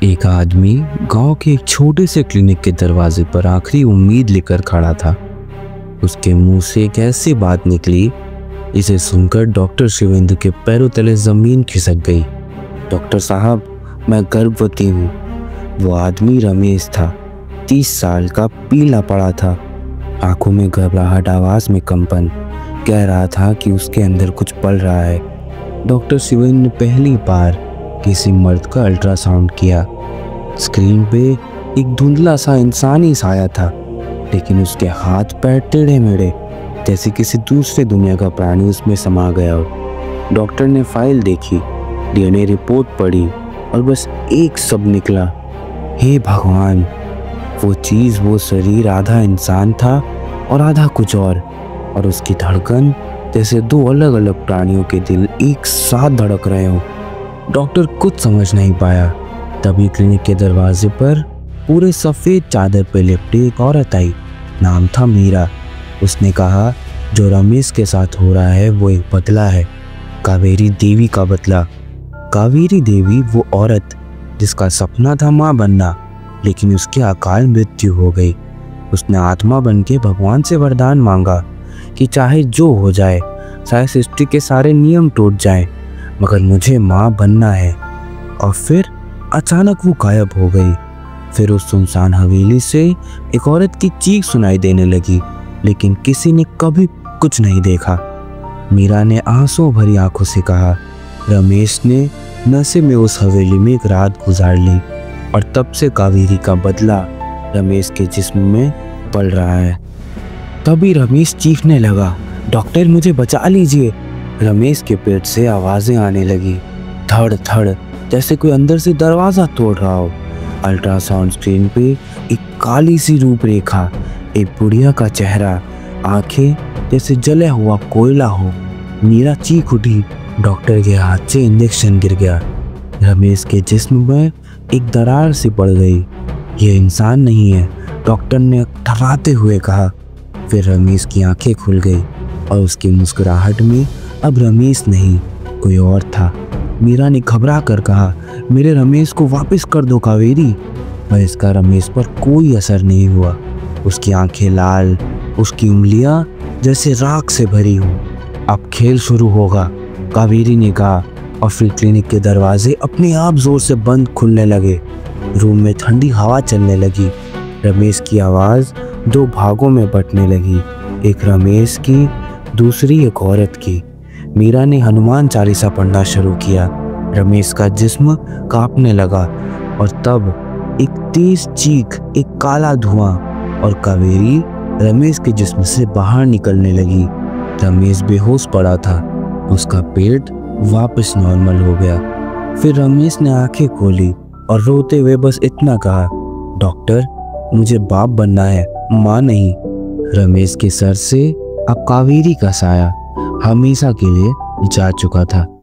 एक आदमी गांव के एक छोटे से क्लिनिक के दरवाजे पर आखिरी उम्मीद लेकर खड़ा था। उसके मुंह से एक ऐसी बात निकली, इसे सुनकर डॉक्टर शिवेंद्र के पैरों तले जमीन खिसक गई। डॉक्टर साहब, मैं गर्भवती हूँ। वो आदमी रमेश था, 30 साल का, पीला पड़ा था, आंखों में घबराहट, आवाज में कंपन। कह रहा था कि उसके अंदर कुछ पल रहा है। डॉक्टर शिवेंद्र ने पहली बार किसी मर्द का अल्ट्रासाउंड किया। स्क्रीन पे एक धुंधला सा इंसानी साया था, लेकिन उसके हाथ पैर टेढ़े मेढ़े, जैसे किसी दूसरे दुनिया का प्राणी उसमें समा गया हो। डॉक्टर ने फाइल देखी, डीएनए रिपोर्ट पढ़ी और बस एक शब्द निकला, हे भगवान। वो चीज़, वो शरीर आधा इंसान था और आधा कुछ और उसकी धड़कन जैसे दो अलग अलग प्राणियों के दिल एक साथ धड़क रहे हो। डॉक्टर कुछ समझ नहीं पाया। तभी क्लिनिक के दरवाजे पर पूरे सफ़ेद चादर पे लिपटी एक औरत आई। नाम था मीरा। उसने कहा, जो रमेश के साथ हो रहा है वो एक बदला है, कावेरी देवी का बदला। कावेरी देवी वो औरत जिसका सपना था माँ बनना, लेकिन उसकी अकाल मृत्यु हो गई। उसने आत्मा बन के भगवान से वरदान मांगा कि चाहे जो हो जाए, चाहे सृष्टि के सारे नियम टूट जाएं, मगर मुझे माँ बनना है। और फिर अचानक वो गायब हो गई। फिर उस सुनसान हवेली से एक औरत की चीख सुनाई देने लगी, लेकिन किसी ने कभी कुछ नहीं देखा। मीरा ने आंसू भरी आंखों से कहा, रमेश ने नशे में उस हवेली में एक रात गुजार ली और तब से कावेरी का बदला रमेश के जिस्म में पल रहा है। तभी रमेश चीखने लगा, डॉक्टर मुझे बचा लीजिए। रमेश के पेट से आवाजें आने लगी, धड़ धड़, जैसे कोई अंदर से दरवाजा तोड़ रहा हो। अल्ट्रासाउंड स्क्रीन पे एक काली सी रूपरेखा, एक बुढ़िया का चेहरा, आंखें जैसे जला हुआ कोयला हो। मीरा चीख उठी। डॉक्टर के हाथ से इंजेक्शन गिर गया। रमेश के जिस्म में एक दरार सी पड़ गई। ये इंसान नहीं है, डॉक्टर ने थर्राते हुए कहा। फिर रमेश की आंखें खुल गई और उसकी मुस्कुराहट में अब रमेश नहीं, कोई और था। मीरा ने घबरा कर कहा, मेरे रमेश को वापस कर दो कावेरी। पर इसका रमेश पर कोई असर नहीं हुआ। उसकी आंखें लाल, उसकी उंगलियां जैसे राख से भरी हों। अब खेल शुरू होगा, कावेरी ने कहा। और फिर क्लिनिक के दरवाजे अपने आप जोर से बंद खुलने लगे। रूम में ठंडी हवा चलने लगी। रमेश की आवाज़ दो भागों में बंटने लगी, एक रमेश की, दूसरी एक औरत की। मीरा ने हनुमान चालीसा पढ़ना शुरू किया। रमेश का जिस्म कांपने लगा और तब एक तेज चीख, एक काला धुआं, और कावेरी रमेश के जिस्म से बाहर निकलने लगी। रमेश बेहोश पड़ा था, उसका पेट वापस नॉर्मल हो गया। फिर रमेश ने आंखें खोली और रोते हुए बस इतना कहा, डॉक्टर मुझे बाप बनना है, माँ नहीं। रमेश के सर से अब कावेरी का साया हमेशा के लिए जा चुका था।